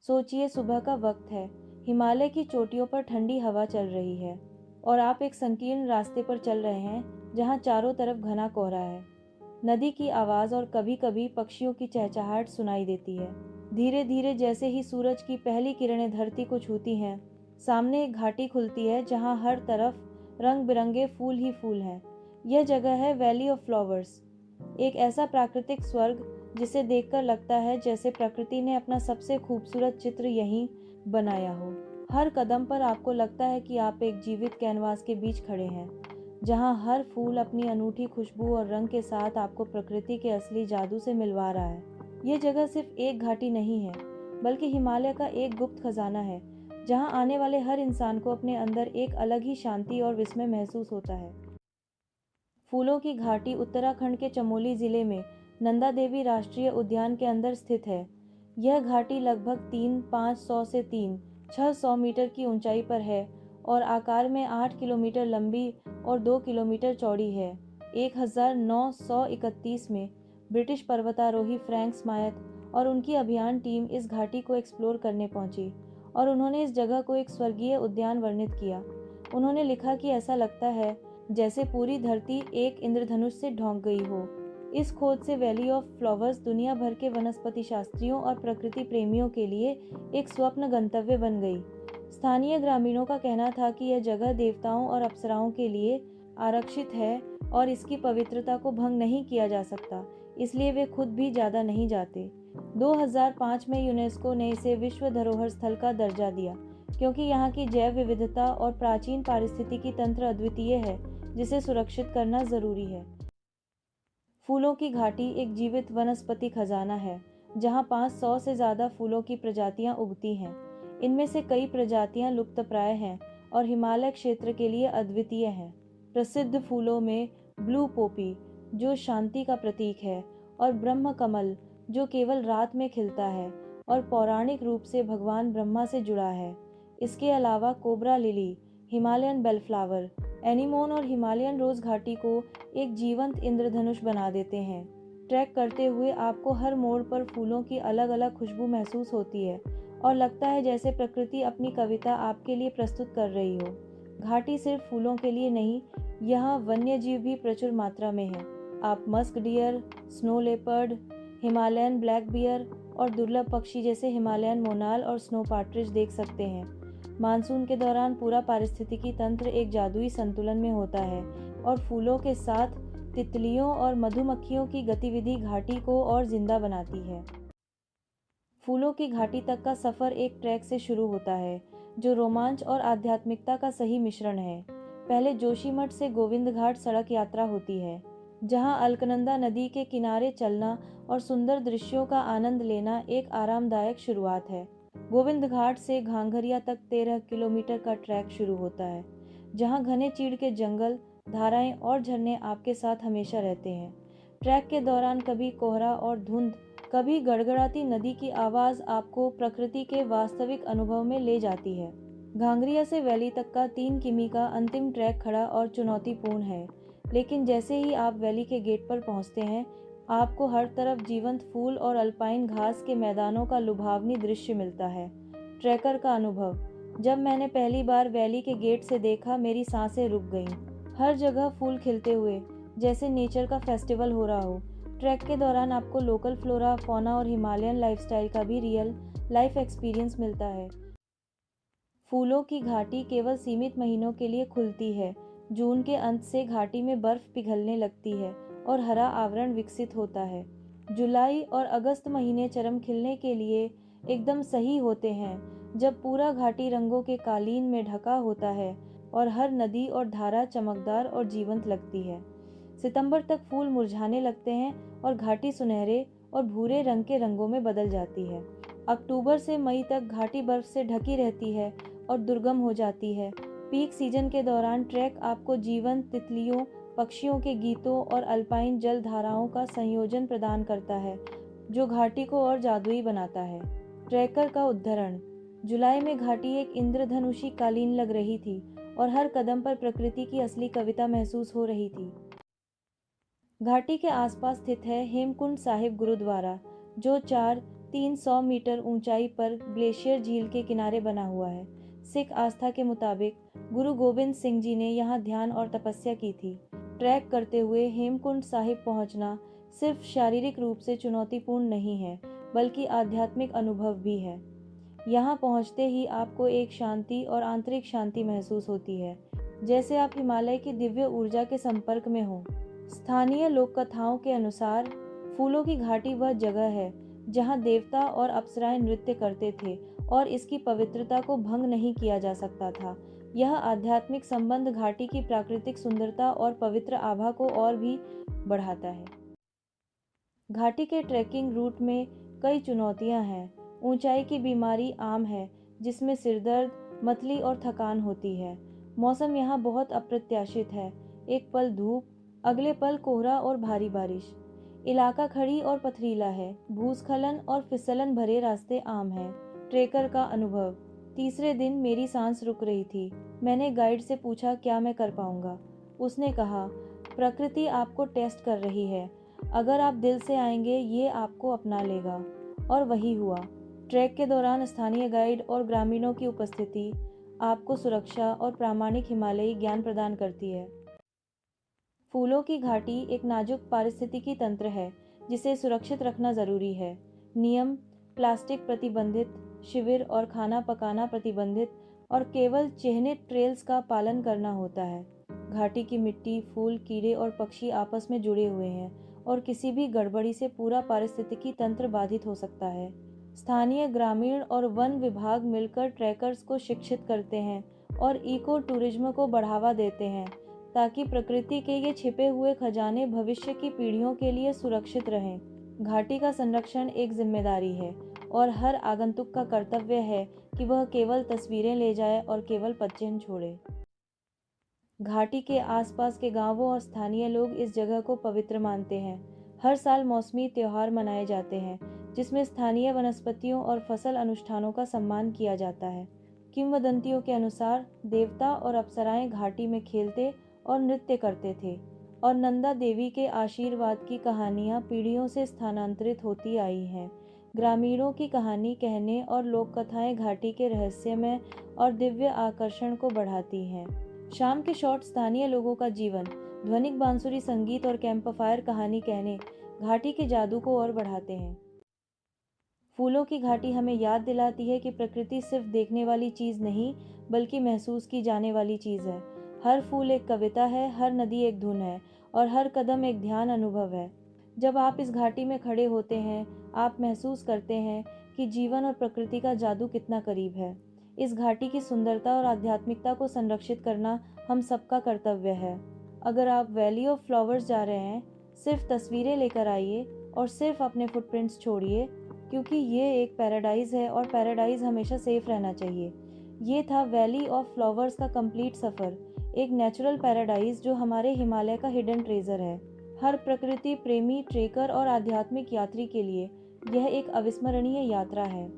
सोचिए, सुबह का वक्त है, हिमालय की चोटियों पर ठंडी हवा चल रही है और आप एक संकीर्ण रास्ते पर चल रहे हैं जहां चारों तरफ घना कोहरा है। नदी की आवाज़ और कभी-कभी पक्षियों की चहचहाहट सुनाई देती है। धीरे धीरे जैसे ही सूरज की पहली किरणें धरती को छूती हैं, सामने एक घाटी खुलती है जहां हर तरफ रंग बिरंगे फूल ही फूल हैं। यह जगह है वैली ऑफ फ्लावर्स, एक ऐसा प्राकृतिक स्वर्ग जिसे देखकर लगता है जैसे प्रकृति ने अपना सबसे खूबसूरत चित्र यहीं बनाया हो। हर कदम पर आपको लगता है कि आप एक जीवित कैनवास के बीच खड़े हैं, जहां हर फूल अपनी अनूठी खुशबू और रंग के साथ आपको प्रकृति के असली जादू से मिलवा रहा है। यह जगह सिर्फ एक घाटी नहीं है, बल्कि हिमालय का एक गुप्त खजाना है, जहां आने वाले हर इंसान को अपने अंदर एक अलग ही शांति और विस्मय महसूस होता है। फूलों की घाटी उत्तराखंड के चमोली जिले में नंदा देवी राष्ट्रीय उद्यान के अंदर स्थित है। यह घाटी लगभग 3,500 से 3,600 मीटर की ऊंचाई पर है और आकार में 8 किलोमीटर लंबी और 2 किलोमीटर चौड़ी है। 1931 में ब्रिटिश पर्वतारोही फ्रैंक स्मायथ और उनकी अभियान टीम इस घाटी को एक्सप्लोर करने पहुंची और उन्होंने इस जगह को एक स्वर्गीय उद्यान वर्णित किया। उन्होंने लिखा कि ऐसा लगता है जैसे पूरी धरती एक इंद्रधनुष से ढौंक गई हो। इस खोज से वैली ऑफ फ्लावर्स दुनिया भर के वनस्पति शास्त्रियों और प्रकृति प्रेमियों के लिए एक स्वप्न गंतव्य बन गई। स्थानीय ग्रामीणों का कहना था कि यह जगह देवताओं और अप्सराओं के लिए आरक्षित है और इसकी पवित्रता को भंग नहीं किया जा सकता, इसलिए वे खुद भी ज़्यादा नहीं जाते। 2005 में यूनेस्को ने इसे विश्व धरोहर स्थल का दर्जा दिया, क्योंकि यहाँ की जैव विविधता और प्राचीन पारिस्थितिकी तंत्र अद्वितीय है, जिसे सुरक्षित करना जरूरी है। फूलों की घाटी एक जीवित वनस्पति खजाना है, जहाँ 500 से ज़्यादा फूलों की प्रजातियाँ उगती हैं। इनमें से कई प्रजातियाँ लुप्तप्राय हैं और हिमालय क्षेत्र के लिए अद्वितीय हैं। प्रसिद्ध फूलों में ब्लू पोपी, जो शांति का प्रतीक है, और ब्रह्म कमल, जो केवल रात में खिलता है और पौराणिक रूप से भगवान ब्रह्मा से जुड़ा है। इसके अलावा कोबरा लिली, हिमालयन बेलफ्लावर, एनीमोन और हिमालयन रोज घाटी को एक जीवंत इंद्रधनुष बना देते हैं। ट्रैक करते हुए आपको हर मोड़ पर फूलों की अलग अलग खुशबू महसूस होती है और लगता है जैसे प्रकृति अपनी कविता आपके लिए प्रस्तुत कर रही हो। घाटी सिर्फ फूलों के लिए नहीं, यहाँ वन्यजीव भी प्रचुर मात्रा में है। आप musk deer, snow leopard, Himalayan black bear और दुर्लभ पक्षी जैसे हिमालयन मोनाल और स्नो पार्ट्रिज देख सकते हैं। मानसून के दौरान पूरा पारिस्थितिकी तंत्र एक जादुई संतुलन में होता है और फूलों के साथ तितलियों और मधुमक्खियों की गतिविधि घाटी को और जिंदा बनाती है। फूलों की घाटी तक का सफर एक ट्रैक से शुरू होता है, जो रोमांच और आध्यात्मिकता का सही मिश्रण है। पहले जोशीमठ से गोविंद घाट सड़क यात्रा होती है, जहां अलकनंदा नदी के किनारे चलना और सुंदर दृश्यों का आनंद लेना एक आरामदायक शुरुआत है। गोविंद घाट से घांघरिया तक 13 किलोमीटर का ट्रैक शुरू होता है, जहां घने चीड़ के जंगल, धाराएं और झरने आपके साथ हमेशा रहते हैं। ट्रैक के दौरान कभी कोहरा और धुंध, कभी गड़गड़ाती नदी की आवाज़ आपको प्रकृति के वास्तविक अनुभव में ले जाती है। घांघरिया से वैली तक का 3 किमी का अंतिम ट्रैक खड़ा और चुनौतीपूर्ण है, लेकिन जैसे ही आप वैली के गेट पर पहुंचते हैं, आपको हर तरफ जीवंत फूल और अल्पाइन घास के मैदानों का लुभावनी दृश्य मिलता है। ट्रैकर का अनुभव, जब मैंने पहली बार वैली के गेट से देखा, मेरी सांसें रुक गईं। हर जगह फूल खिलते हुए, जैसे नेचर का फेस्टिवल हो रहा हो। ट्रैक के दौरान आपको लोकल फ्लोरा, फौना और हिमालयन लाइफस्टाइल का भी रियल लाइफ एक्सपीरियंस मिलता है। फूलों की घाटी केवल सीमित महीनों के लिए खुलती है। जून के अंत से घाटी में बर्फ पिघलने लगती है और हरा आवरण विकसित होता है। जुलाई और अगस्त महीने चरम खिलने के लिए एकदम सही होते हैं, जब पूरा घाटी रंगों के कालीन में ढका होता है और हर नदी और धारा चमकदार और जीवंत लगती है। सितंबर तक फूल मुरझाने लगते हैं और घाटी सुनहरे और भूरे रंग के रंगों में बदल जाती है। अक्टूबर से मई तक घाटी बर्फ से ढकी रहती है और दुर्गम हो जाती है। पीक सीजन के दौरान ट्रैक आपको जीवंत तितलियों, पक्षियों के गीतों और अल्पाइन जल धाराओं का संयोजन प्रदान करता है, जो घाटी को और जादुई बनाता है। ट्रैकर का उद्धरण, जुलाई में घाटी एक इंद्रधनुषी कालीन लग रही थी और हर कदम पर प्रकृति की असली कविता महसूस हो रही थी। घाटी के आसपास स्थित है हेमकुंड साहिब गुरुद्वारा, जो 4 300 मीटर ऊंचाई पर ग्लेशियर झील के किनारे बना हुआ है। सिख आस्था के मुताबिक गुरु गोबिंद सिंह जी ने यहाँ ध्यान और तपस्या की थी। ट्रैक करते हुए हेमकुंड साहिब पहुंचना सिर्फ शारीरिक रूप से चुनौतीपूर्ण नहीं है, बल्कि आध्यात्मिक अनुभव भी है। यहाँ पहुंचते ही आपको एक शांति और आंतरिक शांति महसूस होती है, जैसे आप हिमालय की दिव्य ऊर्जा के संपर्क में हो। स्थानीय लोक कथाओं के अनुसार फूलों की घाटी वह जगह है जहाँ देवता और अप्सराएं नृत्य करते थे और इसकी पवित्रता को भंग नहीं किया जा सकता था। यह आध्यात्मिक संबंध घाटी की प्राकृतिक सुंदरता और पवित्र आभा को और भी बढ़ाता है। घाटी के ट्रैकिंग रूट में कई चुनौतियां हैं। ऊंचाई की बीमारी आम है, जिसमें सिरदर्द, मतली और थकान होती है। मौसम यहाँ बहुत अप्रत्याशित है। एक पल धूप, अगले पल कोहरा और भारी बारिश। इलाका खड़ी और पथरीला है। भूस्खलन और फिसलन भरे रास्ते आम हैं। ट्रेकर का अनुभव। तीसरे दिन मेरी सांस रुक रही थी। मैंने गाइड से पूछा क्या मैं कर पाऊंगा। उसने कहा, प्रकृति आपको टेस्ट कर रही है। अगर आप दिल से आएंगे, ये आपको अपना लेगा। और वही हुआ। ट्रैक के दौरान स्थानीय गाइड और ग्रामीणों की उपस्थिति आपको सुरक्षा और प्रामाणिक हिमालयी ज्ञान प्रदान करती है। फूलों की घाटी एक नाजुक पारिस्थितिकी तंत्र है, जिसे सुरक्षित रखना जरूरी है। नियम: प्लास्टिक प्रतिबंधित, शिविर और खाना पकाना प्रतिबंधित, और केवल चिह्नित ट्रेल्स का पालन करना होता है। घाटी की मिट्टी, फूल, कीड़े और पक्षी आपस में जुड़े हुए हैं और किसी भी गड़बड़ी से पूरा पारिस्थितिकी तंत्र बाधित हो सकता है। स्थानीय ग्रामीण और वन विभाग मिलकर ट्रैकर्स को शिक्षित करते हैं और इको टूरिज्म को बढ़ावा देते हैं, ताकि प्रकृति के ये छिपे हुए खजाने भविष्य की पीढ़ियों के लिए सुरक्षित रहें। घाटी का संरक्षण एक जिम्मेदारी है और हर आगंतुक का कर्तव्य है कि वह केवल तस्वीरें ले जाए और केवल पदचिह्न छोड़े। घाटी के आसपास के गांवों और स्थानीय लोग इस जगह को पवित्र मानते हैं। हर साल मौसमी त्योहार मनाए जाते हैं, जिसमें स्थानीय वनस्पतियों और फसल अनुष्ठानों का सम्मान किया जाता है। किंवदंतियों के अनुसार देवता और अप्सराएं घाटी में खेलते और नृत्य करते थे, और नंदा देवी के आशीर्वाद की कहानियां पीढ़ियों से स्थानांतरित होती आई हैं। ग्रामीणों की कहानी कहने और लोक कथाएं घाटी के रहस्यमय और दिव्य आकर्षण को बढ़ाती हैं। शाम के शॉट स्थानीय लोगों का जीवन, ध्वनिक बांसुरी संगीत और कैंपफायर कहानी कहने घाटी के जादू को और बढ़ाते हैं। फूलों की घाटी हमें याद दिलाती है कि प्रकृति सिर्फ देखने वाली चीज़ नहीं, बल्कि महसूस की जाने वाली चीज़ है। हर फूल एक कविता है, हर नदी एक धुन है, और हर कदम एक ध्यान अनुभव है। जब आप इस घाटी में खड़े होते हैं, आप महसूस करते हैं कि जीवन और प्रकृति का जादू कितना करीब है। इस घाटी की सुंदरता और आध्यात्मिकता को संरक्षित करना हम सबका कर्तव्य है। अगर आप वैली ऑफ फ्लावर्स जा रहे हैं, सिर्फ तस्वीरें लेकर आइए और सिर्फ अपने फुटप्रिंट्स छोड़िए, क्योंकि ये एक पैराडाइज है और पैराडाइज हमेशा सेफ रहना चाहिए। ये था वैली ऑफ फ्लावर्स का कंप्लीट सफ़र, एक नेचुरल पैराडाइज जो हमारे हिमालय का हिडन ट्रेजर है। हर प्रकृति प्रेमी, ट्रेकर और आध्यात्मिक यात्री के लिए यह एक अविस्मरणीय यात्रा है।